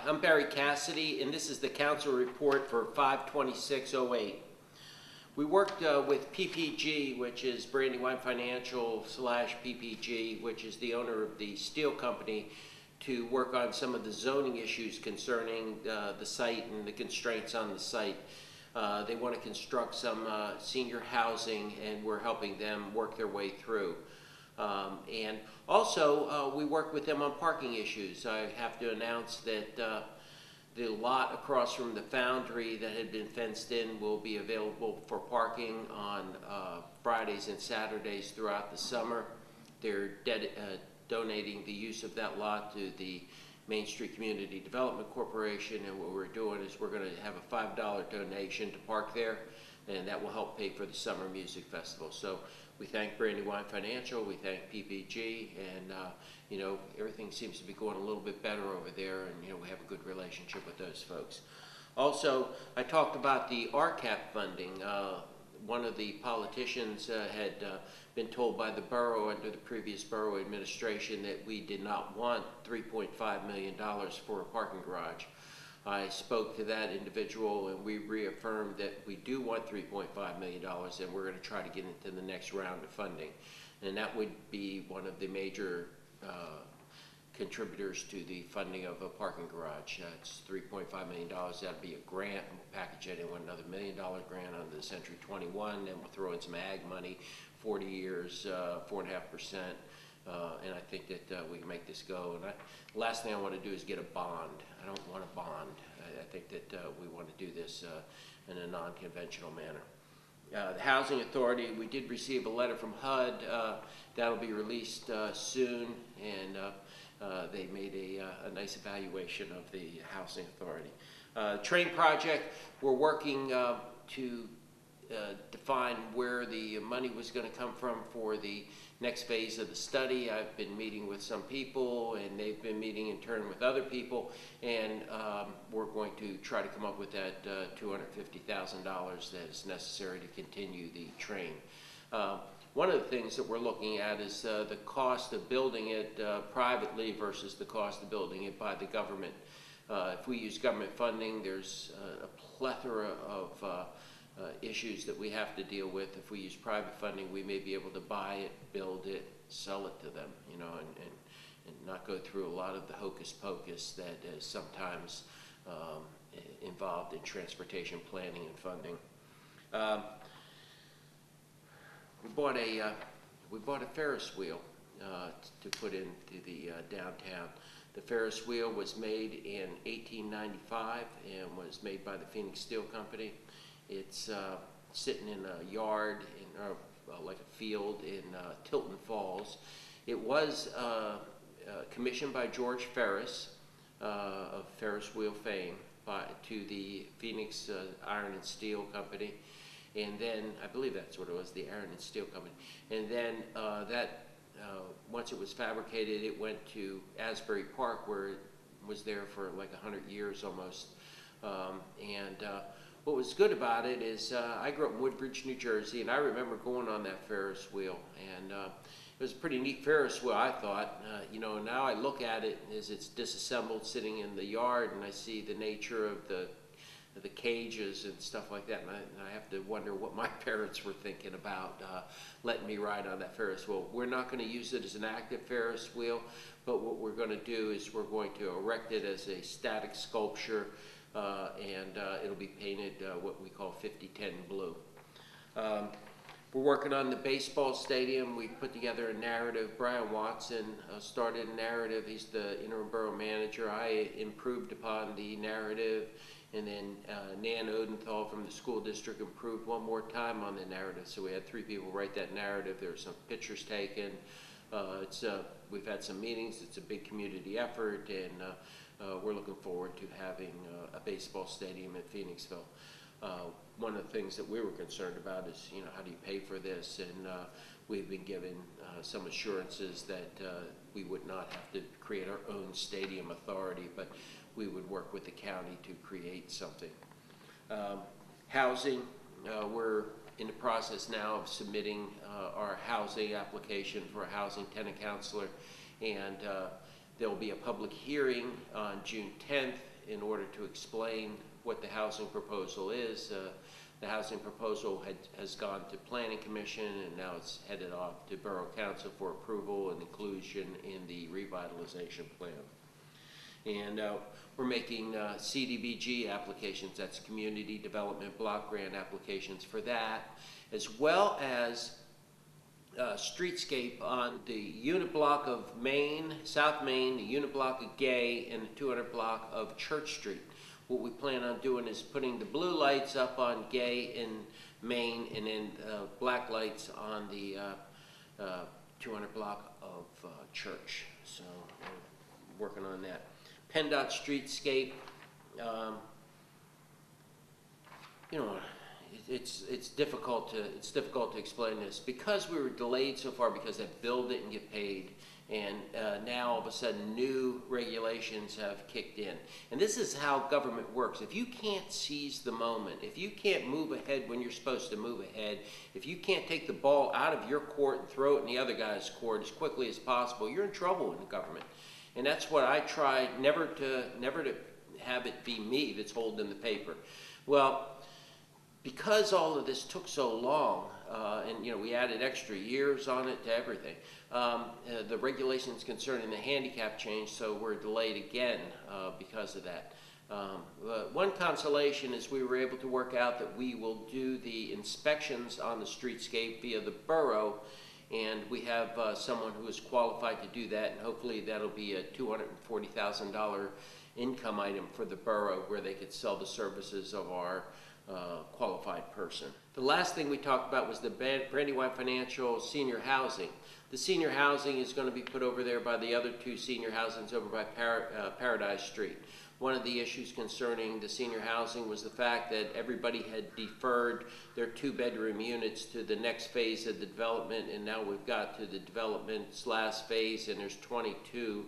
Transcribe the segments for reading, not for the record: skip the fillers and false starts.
I'm Barry Cassidy, and this is the council report for 5/26/08. We worked with PPG, which is Brandywine Financial / PPG, which is the owner of the steel company, to work on some of the zoning issues concerning the site and the constraints on the site. They want to construct some senior housing, and we're helping them work their way through. And also, we work with them on parking issues. I have to announce that the lot across from the foundry that had been fenced in will be available for parking on Fridays and Saturdays throughout the summer. They're donating the use of that lot to the Main Street Community Development Corporation, and what we're doing is we're going to have a $5 donation to park there, and that will help pay for the Summer Music Festival. So we thank Brandywine Financial, we thank PPG, and you know, everything seems to be going a little bit better over there, and you know, we have a good relationship with those folks. Also, I talked about the RCAP funding. One of the politicians had been told by the borough under the previous borough administration that we did not want $3.5 million for a parking garage. I spoke to that individual, and we reaffirmed that we do want $3.5 million, and we're going to try to get into the next round of funding. And that would be one of the major contributors to the funding of a parking garage. It's $3.5 million. That'd be a grant, and we'll package it in with another $1 million grant under the Century 21, and we'll throw in some ag money, 40 years, 4.5%. And I think that we can make this go. And the last thing I want to do is get a bond. I don't want a bond. I think that we want to do this in a non-conventional manner. The Housing Authority, we did receive a letter from HUD. That'll be released soon, and they made a nice evaluation of the Housing Authority. Train project, we're working to define where the money was going to come from for the next phase of the study. I've been meeting with some people, and they've been meeting in turn with other people, and we're going to try to come up with that $250,000 that is necessary to continue the train. One of the things that we're looking at is the cost of building it privately versus the cost of building it by the government. If we use government funding, there's a plethora of issues that we have to deal with. If we use private funding, we may be able to buy it, build it, sell it to them, you know, and not go through a lot of the hocus pocus that is sometimes involved in transportation planning and funding. We bought a Ferris wheel to put into the downtown. The Ferris wheel was made in 1895 and was made by the Phoenix Steel Company. It's sitting in a yard, like a field in Tilton Falls. It was commissioned by George Ferris of Ferris wheel fame to the Phoenix Iron and Steel Company. And then, I believe that's what it was, the Iron and Steel Company. And then once it was fabricated, it went to Asbury Park, where it was there for like 100 years almost. What was good about it is I grew up in Woodbridge, New Jersey, and I remember going on that Ferris wheel. And it was a pretty neat Ferris wheel, I thought. You know, now I look at it as it's disassembled sitting in the yard, and I see the nature of the cages and stuff like that, and I have to wonder what my parents were thinking about letting me ride on that Ferris wheel. We're not going to use it as an active Ferris wheel, but what we're going to do is we're going to erect it as a static sculpture, and it'll be painted what we call 5010 blue. We're working on the baseball stadium. We put together a narrative. Brian Watson started a narrative. He's the interim borough manager. I improved upon the narrative, and then Nan Odenthal from the school district improved one more time on the narrative. So we had 3 people write that narrative. There were some pictures taken. We've had some meetings. It's a big community effort, and we're looking forward to having a baseball stadium in Phoenixville. One of the things that we were concerned about is, you know, how do you pay for this? And we've been given some assurances that we would not have to create our own stadium authority, but we would work with the county to create something. Housing, we're in the process now of submitting our housing application for a housing tenant counselor, and There will be a public hearing on June 10th in order to explain what the housing proposal is. The housing proposal has gone to Planning Commission, and now it's headed off to Borough Council for approval and inclusion in the revitalization plan. And we're making CDBG applications, that's Community Development Block Grant applications for that, as well as streetscape on the unit block of Main, South Main, the unit block of Gay, and the 200 block of Church Street. What we plan on doing is putting the blue lights up on Gay and Main, and then black lights on the 200 block of Church. So we're working on that. PennDOT streetscape, you know, it's difficult to explain this because we were delayed so far because that bill didn't get paid, and now all of a sudden new regulations have kicked in. And this is how government works. If you can't seize the moment, if you can't move ahead when you're supposed to move ahead, if you can't take the ball out of your court and throw it in the other guy's court as quickly as possible, you're in trouble in the government. And that's what I try, never to have it be me that's holding the paper. Well, because all of this took so long, and you know, we added extra years on it to everything, the regulations concerning the handicap changed, so we're delayed again because of that. One consolation is we were able to work out that we will do the inspections on the streetscape via the borough, and we have someone who is qualified to do that, and hopefully that'll be a $240,000 income item for the borough where they could sell the services of our qualified person. The last thing we talked about was the Brandywine Financial senior housing. The senior housing is going to be put over there by the other two senior housings over by Paradise Street. One of the issues concerning the senior housing was the fact that everybody had deferred their 2-bedroom units to the next phase of the development, and now we've got to the development's last phase, and there's 22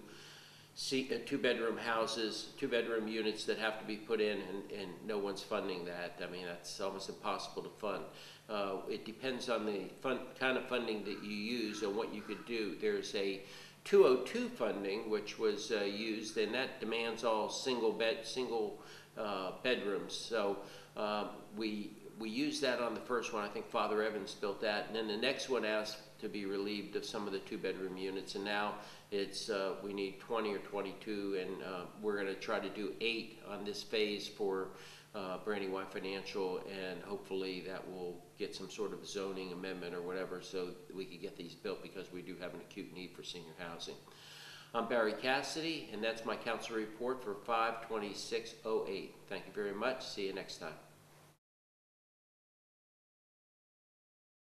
2-bedroom houses, 2-bedroom units that have to be put in, and no one's funding that. I mean, that's almost impossible to fund. It depends on the kind of funding that you use and what you could do. There's a 202 funding which was used, and that demands all single bedrooms. So we used that on the first one. I think Father Evans built that, and then the next one asked to be relieved of some of the 2-bedroom units, and now it's we need 20 or 22, and we're going to try to do 8 on this phase for Brandywine Financial, and hopefully that will get some sort of zoning amendment or whatever so we can get these built, because we do have an acute need for senior housing. I'm Barry Cassidy, and that's my council report for 5/26/08. Thank you very much. See you next time.